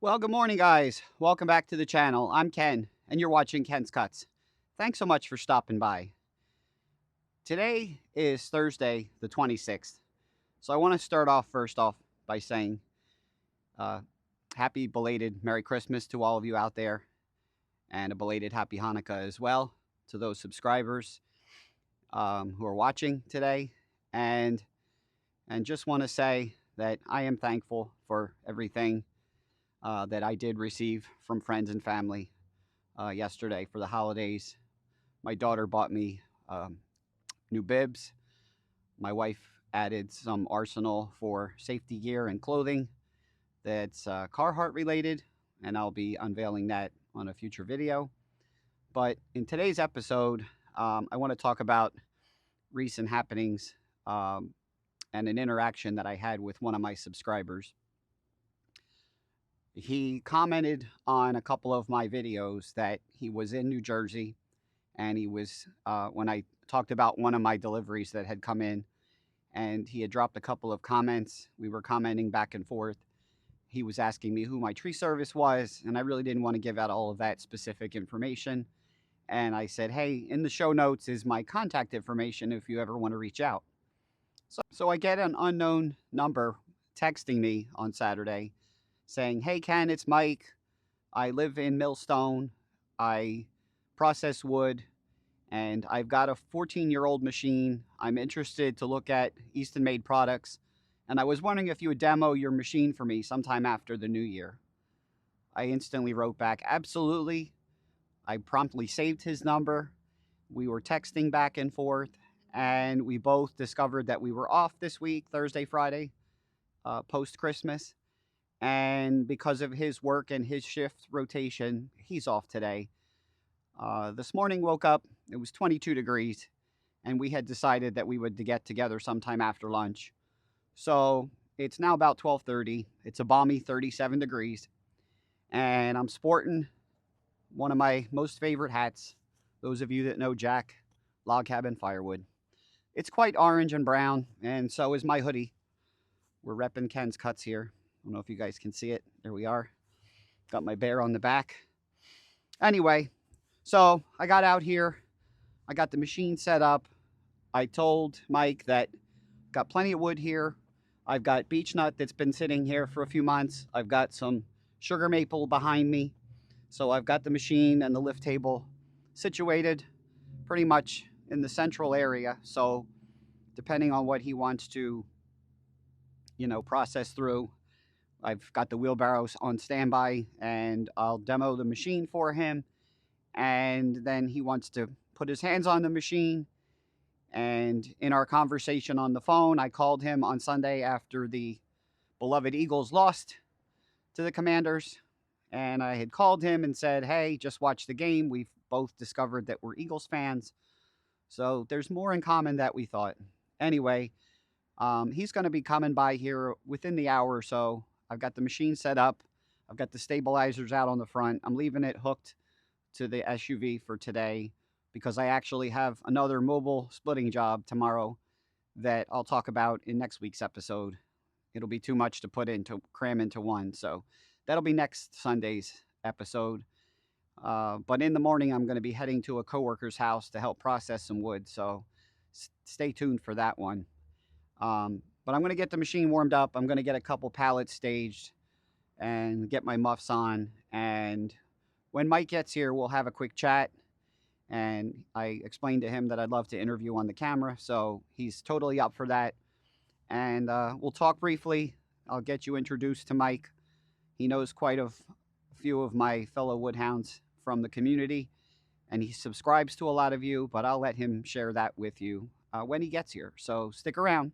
Well, good morning, guys. Welcome back to the channel. I'm Ken, and you're watching Ken's Cuts. Thanks so much for stopping by. Today is Thursday, the 26th. So I want to start off first off by saying uh, happy belated Merry Christmas to all of you out there, and a belated Happy Hanukkah as well to those subscribers who are watching today. And just want to say that I am thankful for everything that I did receive from friends and family yesterday for the holidays. My daughter bought me new bibs. My wife added some arsenal for safety gear and clothing that's Carhartt related, and I'll be unveiling that on a future video. But in today's episode, I want to talk about recent happenings and an interaction that I had with one of my subscribers. He commented on a couple of my videos that he was in New Jersey, and he was, when I talked about one of my deliveries that had come in, and he had dropped a couple of comments. We were commenting back and forth. He was asking me who my tree service was, and I really didn't want to give out all of that specific information. And I said, hey, in the show notes is my contact information if you ever want to reach out. So I get an unknown number texting me on Saturday saying, hey, Ken, it's Mike. I live in Millstone. I process wood, and I've got a 14-year-old machine. I'm interested to look at Eastonmade products, and I was wondering if you would demo your machine for me sometime after the new year. I instantly wrote back, absolutely. I promptly saved his number. We were texting back and forth, and we both discovered that we were off this week, Thursday, Friday, post-Christmas. And because of his work and his shift rotation, he's off today. This morning, woke up, it was 22 degrees, and we had decided that we would get together sometime after lunch. So it's now about 12:30. It's a balmy 37 degrees, and I'm sporting one of my most favorite hats. Those of you that know Jack, Log Cabin Firewood. It's quite orange and brown, and so is my hoodie. We're repping Ken's Cuts here. I don't know if you guys can see it. There we are. Got my bear on the back. Anyway, so I got out here. I got the machine set up. I told Mike that got plenty of wood here. I've got beech nut that's been sitting here for a few months. I've got some sugar maple behind me. So I've got the machine and the lift table situated pretty much in the central area. So depending on what he wants to, process through, I've got the wheelbarrows on standby, and I'll demo the machine for him. And then he wants to put his hands on the machine. And in our conversation on the phone, I called him on Sunday after the beloved Eagles lost to the Commanders. And I had called him and said, hey, just watch the game. We've both discovered that we're Eagles fans. So there's more in common than we thought. Anyway, he's going to be coming by here within the hour or so. I've got the machine set up. I've got the stabilizers out on the front. I'm leaving it hooked to the SUV for today because I actually have another mobile splitting job tomorrow that I'll talk about in next week's episode. It'll be too much to cram into one. So that'll be next Sunday's episode. But in the morning, I'm going to be heading to a coworker's house to help process some wood. So stay tuned for that one. But I'm going to get the machine warmed up. I'm going to get a couple pallets staged and get my muffs on. And when Mike gets here, we'll have a quick chat. And I explained to him that I'd love to interview on the camera. So he's totally up for that. And we'll talk briefly. I'll get you introduced to Mike. He knows quite a few of my fellow woodhounds from the community. And he subscribes to a lot of you. But I'll let him share that with you when he gets here. So stick around.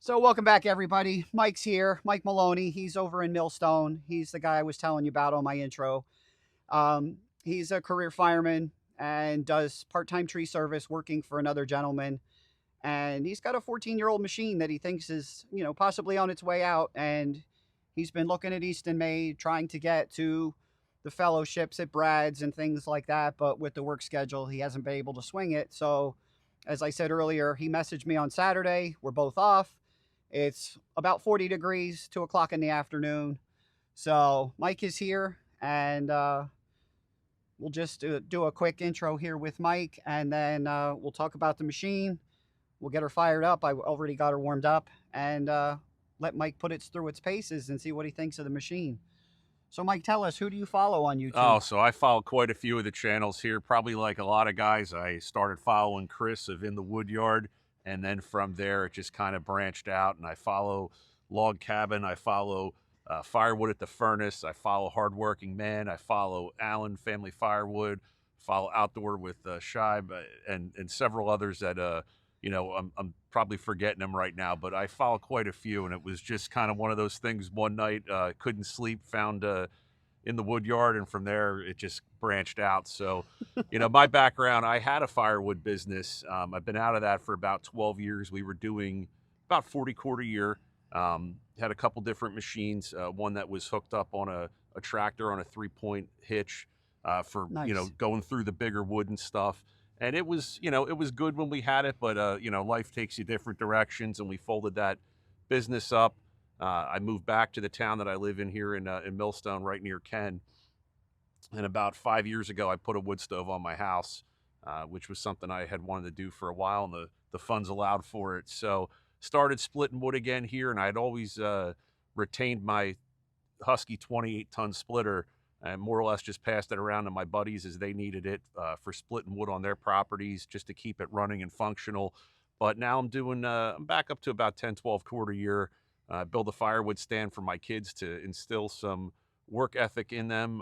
So welcome back, everybody. Mike's here. Mike Maloney. He's over in Millstone. He's the guy I was telling you about on my intro. He's a career fireman and does part-time tree service working for another gentleman. And he's got a 14-year-old machine that he thinks is, possibly on its way out. And he's been looking at Eastonmade, trying to get to the fellowships at Brad's and things like that. But with the work schedule, he hasn't been able to swing it. So, as I said earlier, he messaged me on Saturday. We're both off. It's about 40 degrees, 2 o'clock in the afternoon. So Mike is here, and we'll just do a quick intro here with Mike, and then we'll talk about the machine. We'll get her fired up. I already got her warmed up, and let Mike put it through its paces and see what he thinks of the machine. So Mike, tell us, who do you follow on YouTube? Oh, so I follow quite a few of the channels here. Probably like a lot of guys, I started following Chris of In the Woodyard, and then from there it just kind of branched out, and I follow Log Cabin, I follow Firewood at the Furnace, I follow Hardworking Man, I follow Alan Family Firewood, follow Outdoor with Shibe, and several others that you know, I'm probably forgetting them right now, but I follow quite a few, and it was just kind of one of those things. One night, couldn't sleep, found In the Woodyard, and from there it just branched out. So, you know, my background, I had a firewood business. I've been out of that for about 12 years. We were doing about 40 cord a year. Had a couple different machines, one that was hooked up on a tractor on a 3-point hitch for, Nice. you know, going through the bigger wood and stuff. And it was, you know, it was good when we had it, but, you know, life takes you different directions, and we folded that business up. I moved back to the town that I live in here in Millstone, right near Ken. And about 5 years ago, I put a wood stove on my house, which was something I had wanted to do for a while, and the funds allowed for it. So started splitting wood again here, and I'd always retained my Huskee 28-ton splitter, and more or less just passed it around to my buddies as they needed it for splitting wood on their properties, just to keep it running and functional. But now I'm doing, I'm back up to about 10, 12 cord a year. Build a firewood stand for my kids to instill some work ethic in them,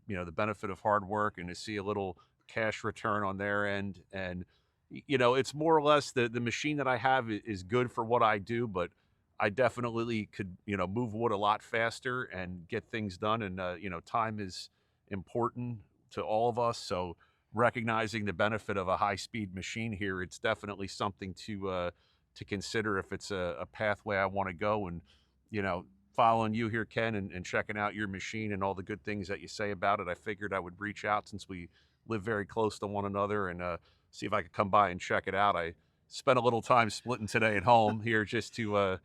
you know, the benefit of hard work, and to see a little cash return on their end. And, you know, it's more or less the machine that I have is good for what I do, but I definitely could, you know, move wood a lot faster and get things done. And, you know, time is important to all of us. So recognizing the benefit of a high-speed machine here, it's definitely something to consider if it's a pathway I want to go. And, you know, following you here, Ken, and checking out your machine and all the good things that you say about it, I figured I would reach out since we live very close to one another, and see if I could come by and check it out. I spent a little time splitting today at home here just to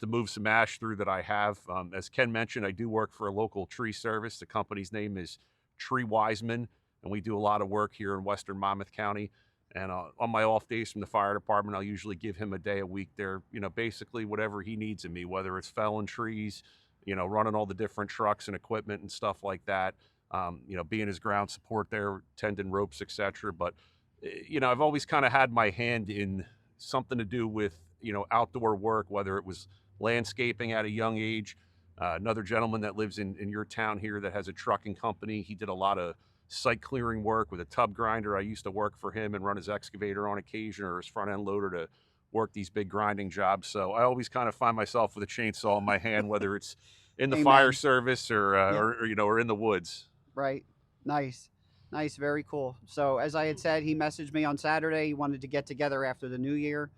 move some ash through that I have. As Ken mentioned, I do work for a local tree service. The company's name is Tree Wiseman, and we do a lot of work here in Western Monmouth County. And on my off days from the fire department, I'll usually give him a day a week there, you know, basically whatever he needs of me, whether it's felling trees, you know, running all the different trucks and equipment and stuff like that, you know, being his ground support there, tending ropes, etc. But, you know, I've always kind of had my hand in something to do with, you know, outdoor work, whether it was landscaping at a young age. Another gentleman that lives in your town here that has a trucking company, he did a lot of site clearing work with a tub grinder. I used to work for him and run his excavator on occasion, or his front end loader, to work these big grinding jobs. So I always kind of find myself with a chainsaw in my hand, whether it's in the fire service or you know, or in the woods. Right. Nice. Nice. Very cool. So as I had said, he messaged me on Saturday. He wanted to get together after the new year.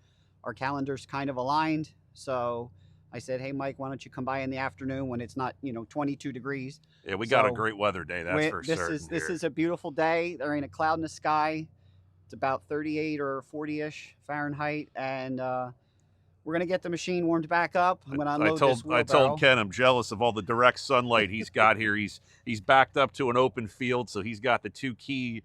Our calendars kind of aligned. So I said, hey, Mike, why don't you come by in the afternoon when it's not, you know, 22 degrees. Yeah, we got a great weather day, that's for certain. This is a beautiful day. There ain't a cloud in the sky. It's about 38 or 40-ish Fahrenheit, and we're going to get the machine warmed back up. I'm going to unload this wheelbarrow. I told Ken I'm jealous of all the direct sunlight he's got here. He's backed up to an open field, so he's got the two key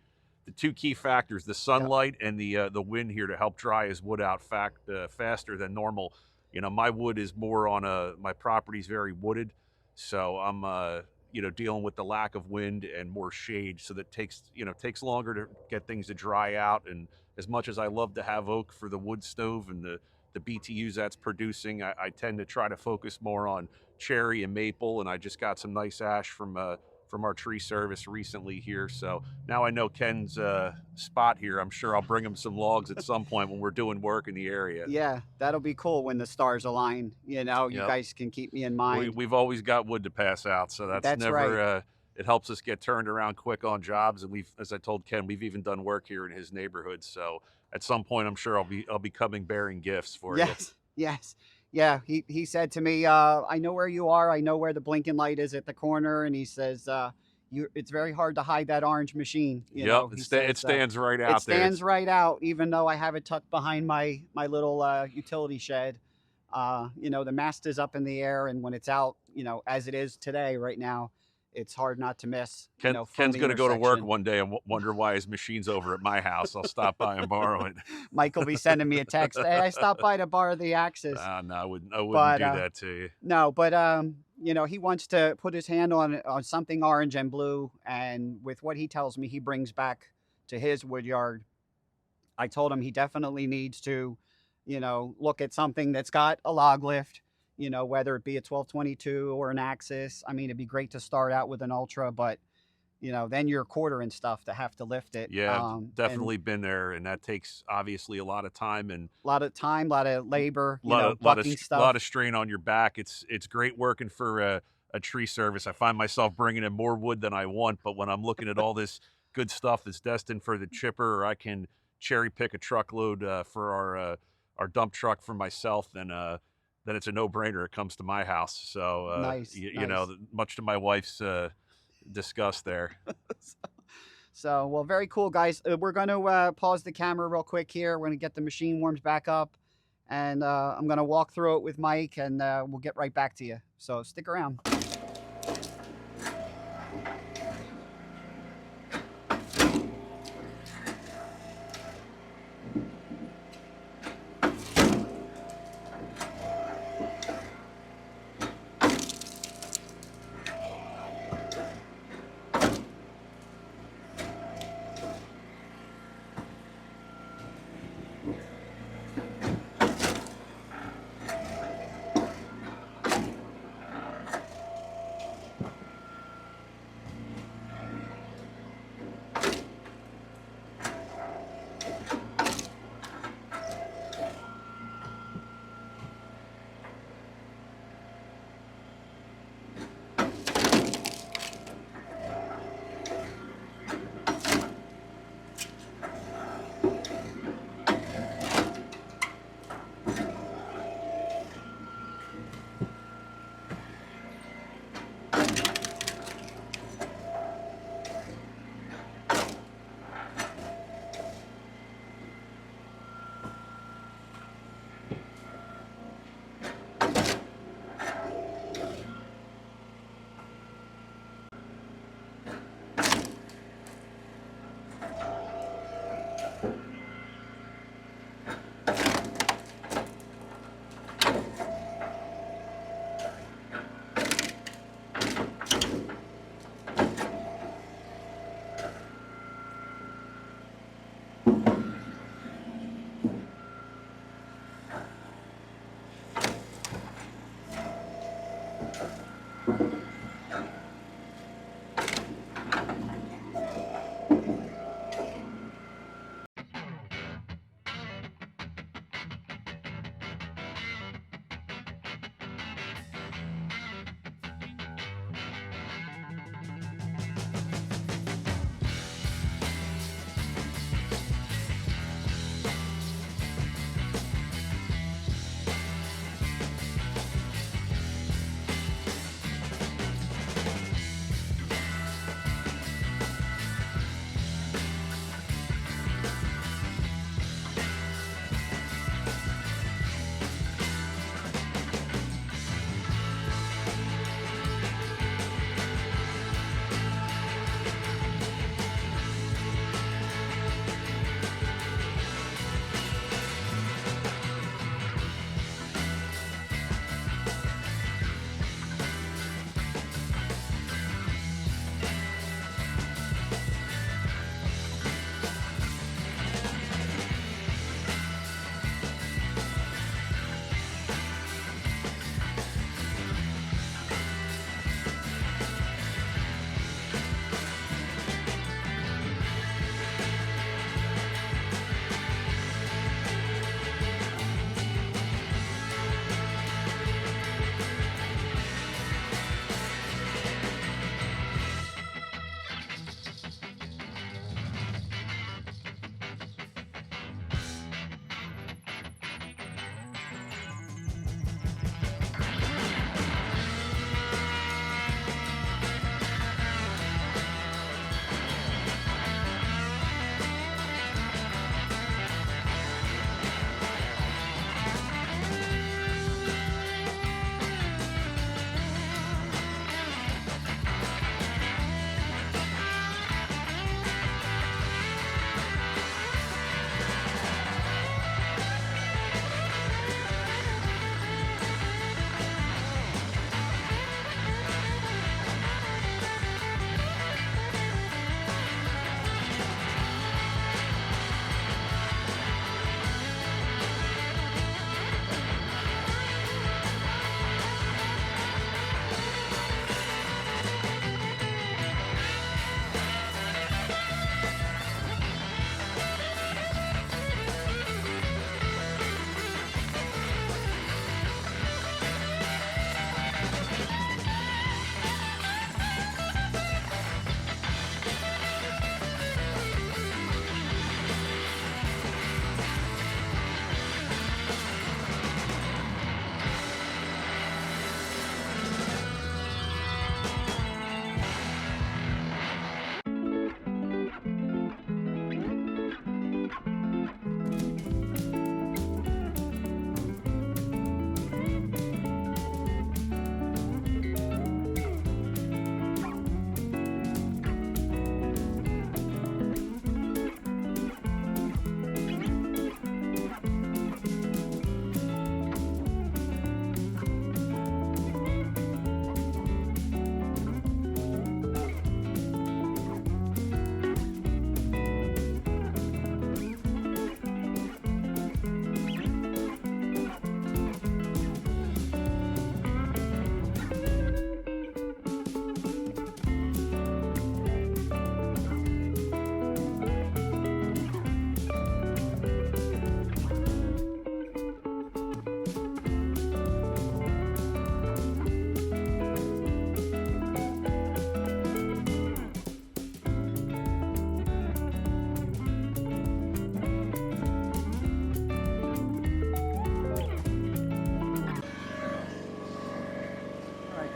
factors, the sunlight and the wind here, to help dry his wood out faster than normal. You know, my wood is more on my property's very wooded, so I'm you know, dealing with the lack of wind and more shade, so that takes longer to get things to dry out. And as much as I love to have oak for the wood stove and the BTUs that's producing, I tend to try to focus more on cherry and maple. And I just got some nice ash from our tree service recently here. So now I know Ken's spot here. I'm sure I'll bring him some logs at some point when we're doing work in the area. Yeah, that'll be cool when the stars align. You know, you guys can keep me in mind. We've always got wood to pass out, so that's never right. It helps us get turned around quick on jobs. And as I told Ken, we've even done work here in his neighborhood. So at some point, I'm sure I'll be coming bearing gifts for you. Yes. Yeah, he said to me, I know where you are. I know where the blinking light is at the corner. And he says, it's very hard to hide that orange machine. You Yep, know, he it says stands right it out there. stands right out, even though I have it tucked behind my little utility shed. You know, the mast is up in the air, and when it's out, you know, as it is today, right now, it's hard not to miss. You know, from Ken's the going to go to work intersection. one day and wonder why his machine's over at my house. I'll stop by and borrow it. Mike will be sending me a text. Hey, I stopped by to borrow the Axis. No, I wouldn't But do that to you. no, but you know, he wants to put his hand on something orange and blue, and with what he tells me, he brings back to his woodyard. I told him he definitely needs to, you know, look at something that's got a log lift. You know, whether it be a 1222 or an Axis. I mean, it'd be great to start out with an Ultra, but you know, then you're quartering stuff to have to lift it. Yeah, I've And definitely been there, and that takes obviously a lot of time and a lot of time, a lot of labor, a you know, bucking lot stuff. of strain on your back. It's great working for a tree service. I find myself bringing in more wood than I want, but when I'm looking at all this good stuff that's destined for the chipper, or I can cherry pick a truckload for our dump truck for myself, then it's a no-brainer. It comes to my house. So Nice, you nice. know, much to my wife's disgust there. So, well, very cool, guys. We're going to pause the camera real quick here. We're going to get the machine warmed back up, and I'm going to walk through it with Mike, and we'll get right back to you. So, stick around.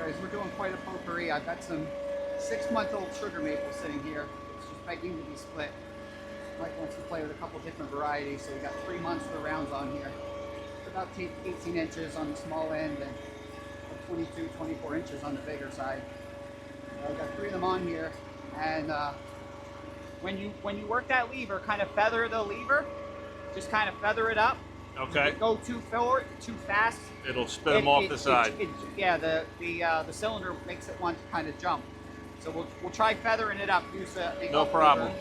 Guys, we're doing quite a potpourri. I've got some 6-month-old sugar maple sitting here. It's just begging to be split. Mike wants to play with a couple different varieties, so we got 3 months for rounds on here. About 18 inches on the small end and 22, 24 inches on the bigger side. I've got 3 of them on here, and when you work that lever, kind of feather the lever, just kind of feather it up. Okay. If you go too forward, too fast, It'll spit them off the side. Yeah, the cylinder makes it want to kind of jump. So we'll try feathering it up. Use the no problem.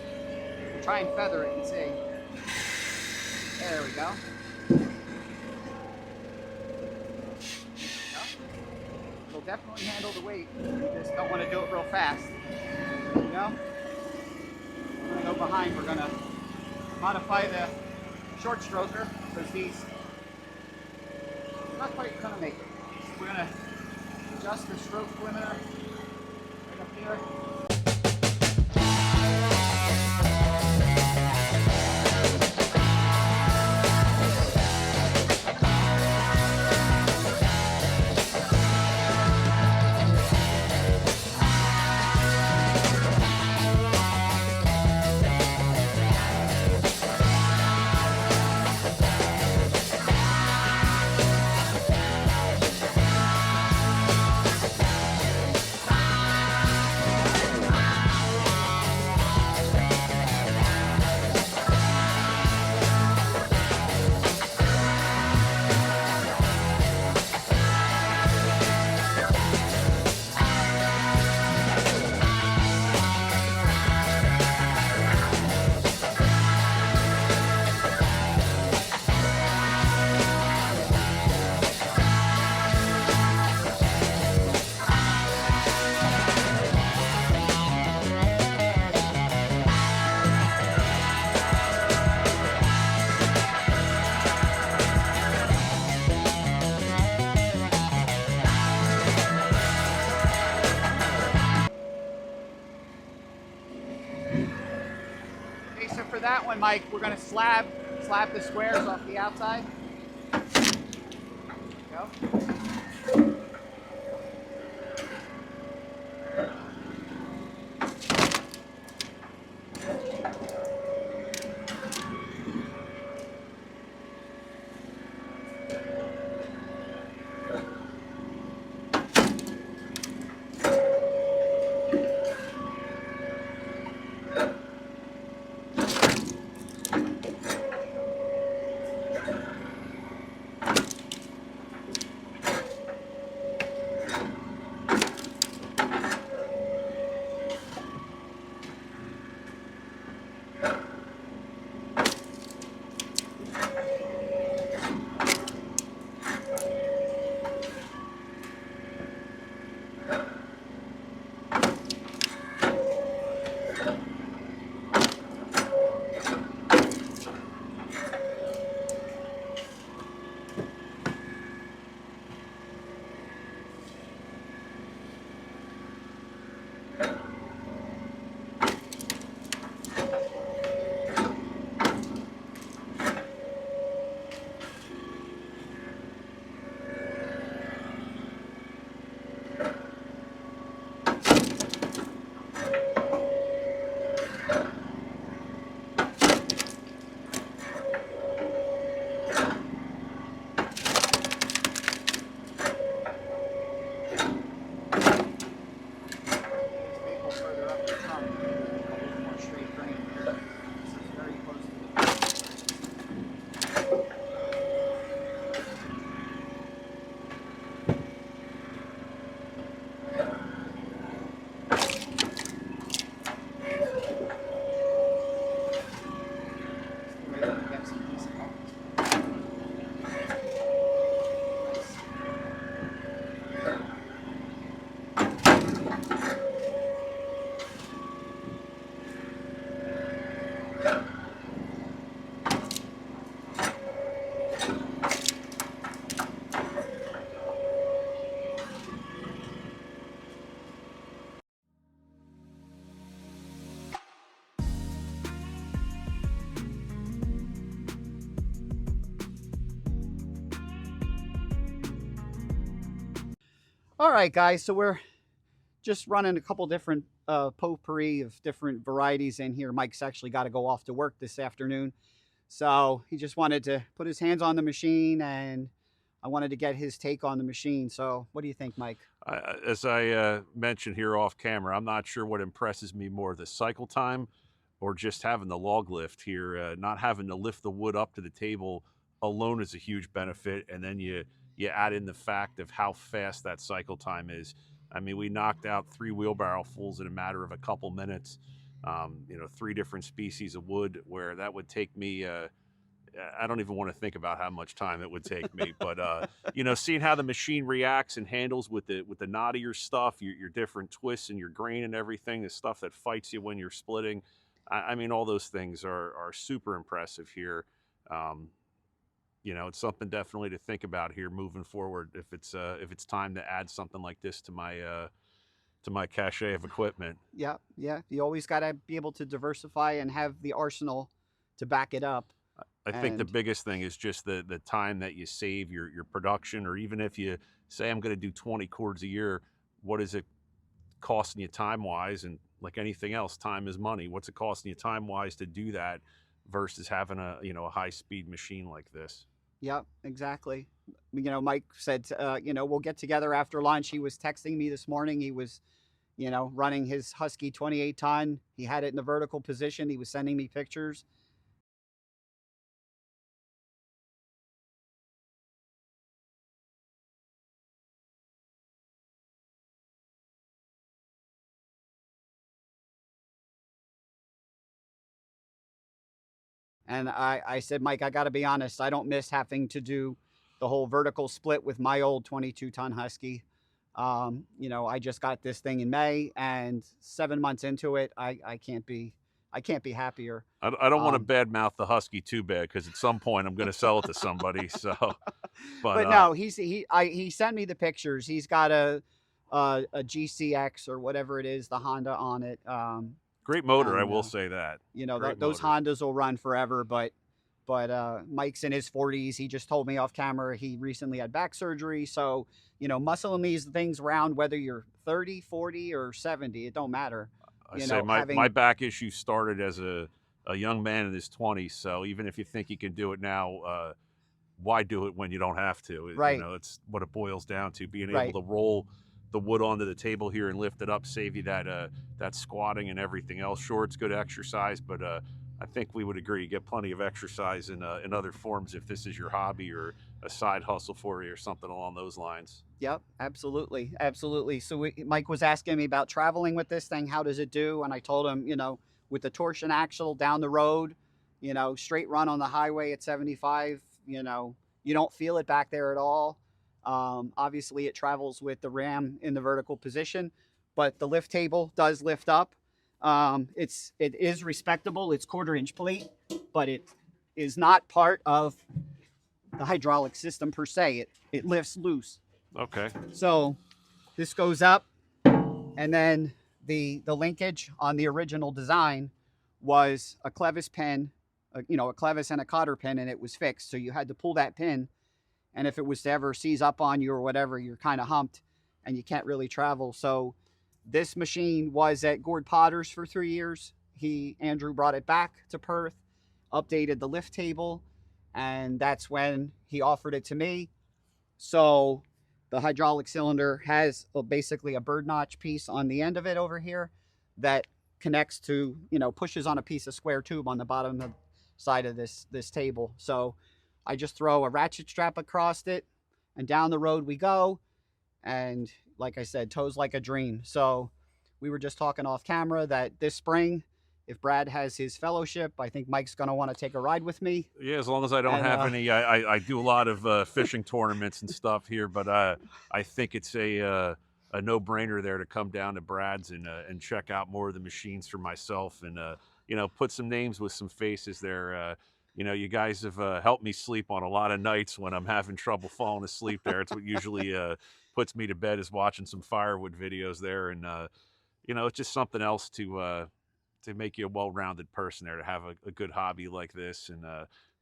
We'll try and feather it and see. There we go. It'll definitely handle the weight. You just don't want to do it real fast. There we go. I'm going to go behind. We're going to modify the short stroker because he's not quite going to make it. We're going to adjust the stroke limiter right up here. So for that one, Mike, we're going to slab the squares off the outside. There we go. All right, guys. So we're just running a couple different potpourri of different varieties in here. Mike's actually got to go off to work this afternoon. So he just wanted to put his hands on the machine, and I wanted to get his take on the machine. So what do you think, Mike? As I mentioned here off camera, I'm not sure what impresses me more, the cycle time or just having the log lift here. Not having to lift the wood up to the table alone is a huge benefit. And then you add in the fact of how fast that cycle time is. I mean, we knocked out 3 wheelbarrow fulls in a matter of a couple minutes. 3 different species of wood, where that would take me I don't even want to think about how much time it would take me, but seeing how the machine reacts and handles with the knottier stuff, your different twists and your grain and everything, the stuff that fights you when you're splitting. I mean, all those things are super impressive here. It's something definitely to think about here moving forward. If it's time to add something like this to my cachet of equipment. Yeah, yeah. You always got to be able to diversify and have the arsenal to back it up. I think the And biggest thing is just the time that you save your production, or even if you say I'm going to do 20 cords a year, what is it costing you time wise? And like anything else, time is money. What's it costing you time wise to do that versus having a high speed machine like this? yeah, exactly. Mike said, we'll get together after lunch. He was texting me this morning. He was, running his Huskee 28 ton. He had it in the vertical position. He was sending me pictures. And I said, Mike, I got to be honest. I don't miss having to do the whole vertical split with my old 22-ton Huskee. I just got this thing in May, and 7 months into it, I can't be happier. I don't want to Um, badmouth the Husky too bad, because at some point I'm going to sell it to somebody. So, but but no, he sent me the pictures. He's got a GCX or whatever it is, the Honda on it. great motor, I And will say that. Great those motor. Hondas will run forever. But Mike's in his 40s. He just told me off camera he recently had back surgery. So muscling these things around, whether you're 30, 40, or 70, it don't matter. I say my Having back issue started as a young man in his 20s. So even if you think you can do it now, why do it when you don't have to? right, It's what it boils down to. Being able right. to roll the wood onto the table here and lift it up, save you that squatting and everything else. Sure, it's good exercise, but I think we would agree you get plenty of exercise in other forms if this is your hobby or a side hustle for you or something along those lines. Yep, absolutely, absolutely. So Mike was asking me about traveling with this thing. How does it do? And I told him, with the torsion axle down the road, straight run on the highway at 75, you don't feel it back there at all. Obviously, it travels with the ram in the vertical position, but the lift table does lift up. It is respectable. It's 1/4 inch plate, but it is not part of the hydraulic system per se. It lifts loose. Okay. So this goes up, and then the linkage on the original design was a clevis pin, a clevis and a cotter pin, and it was fixed. So you had to pull that pin, and if it was to ever seize up on you or whatever, you're kind of humped, and you can't really travel. So this machine was at Gord Potter's for 3 years. Andrew brought it back to Perth, updated the lift table, and that's when he offered it to me. So the hydraulic cylinder has basically a bird notch piece on the end of it over here that connects to, pushes on a piece of square tube on the bottom of the side of this table. So I just throw a ratchet strap across it, and down the road we go. And like I said, tows like a dream. So we were just talking off camera that this spring, if Brad has his fellowship, I think Mike's going to want to take a ride with me. Yeah, as long as I don't And have any, I do a lot of fishing tournaments and stuff here, but I think it's a no-brainer there to come down to Brad's and check out more of the machines for myself and put some names with some faces there. You guys have helped me sleep on a lot of nights when I'm having trouble falling asleep there. It's what usually puts me to bed, is watching some Firewood videos there, and it's just something else to make you a well-rounded person there, to have a good hobby like this and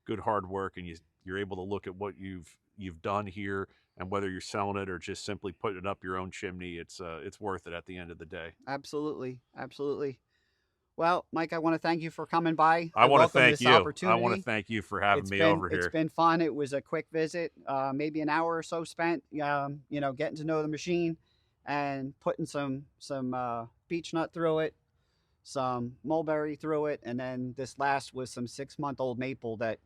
good hard work, and you're able to look at what you've done here And whether you're selling it or just simply putting it up your own chimney, it's worth it at the end of the day. Absolutely. Absolutely. Well, Mike, I want to thank you for coming by. I I want to welcome thank this you. I want to opportunity. thank you for having me over It's here. been fun. It was a quick visit, maybe an hour or so spent, getting to know the machine and putting some beech nut through it, some mulberry through it, and then this last was some 6-month-old maple that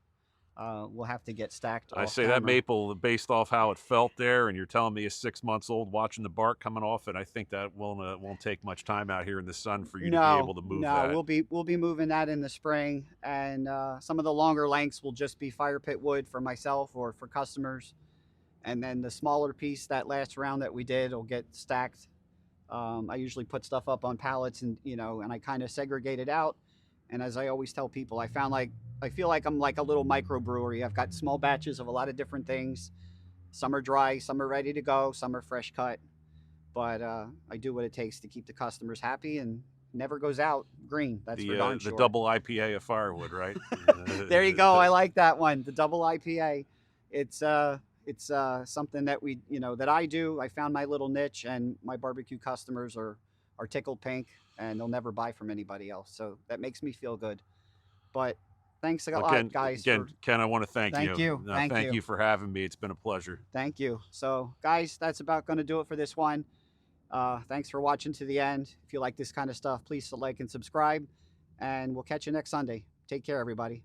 we'll have to get stacked I off say that camera. maple, based off how it felt there, and you're telling me it's 6 months old, watching the bark coming off it. I think that won't take much time out here in the sun for you to be No, able to move no, that. we'll be moving that in the spring, and some of the longer lengths will just be fire pit wood for myself or for customers, and then the smaller piece that last round that we did will get stacked. I usually put stuff up on pallets, and and I kind of segregate it out. And as I always tell people, I feel like I'm like a little microbrewery. I've got small batches of a lot of different things. Some are dry, some are ready to go, some are fresh cut. But I do what it takes to keep the customers happy, and never goes out green. That's for darn The sure. double IPA of Firewood, right? There you go. I like that one. The double IPA. It's something that that I do. I found my little niche, and my barbecue customers are tickled pink, and they'll never buy from anybody else. So that makes me feel good. But thanks a Well, lot, guys. For Ken, I want to thank thank you. you, thank Thank you, you for having me. It's been a pleasure. thank you. So, guys, that's about going to do it for this one. Thanks for watching to the end. If you like this kind of stuff, please like and subscribe, and we'll catch you next Sunday. Take care, everybody.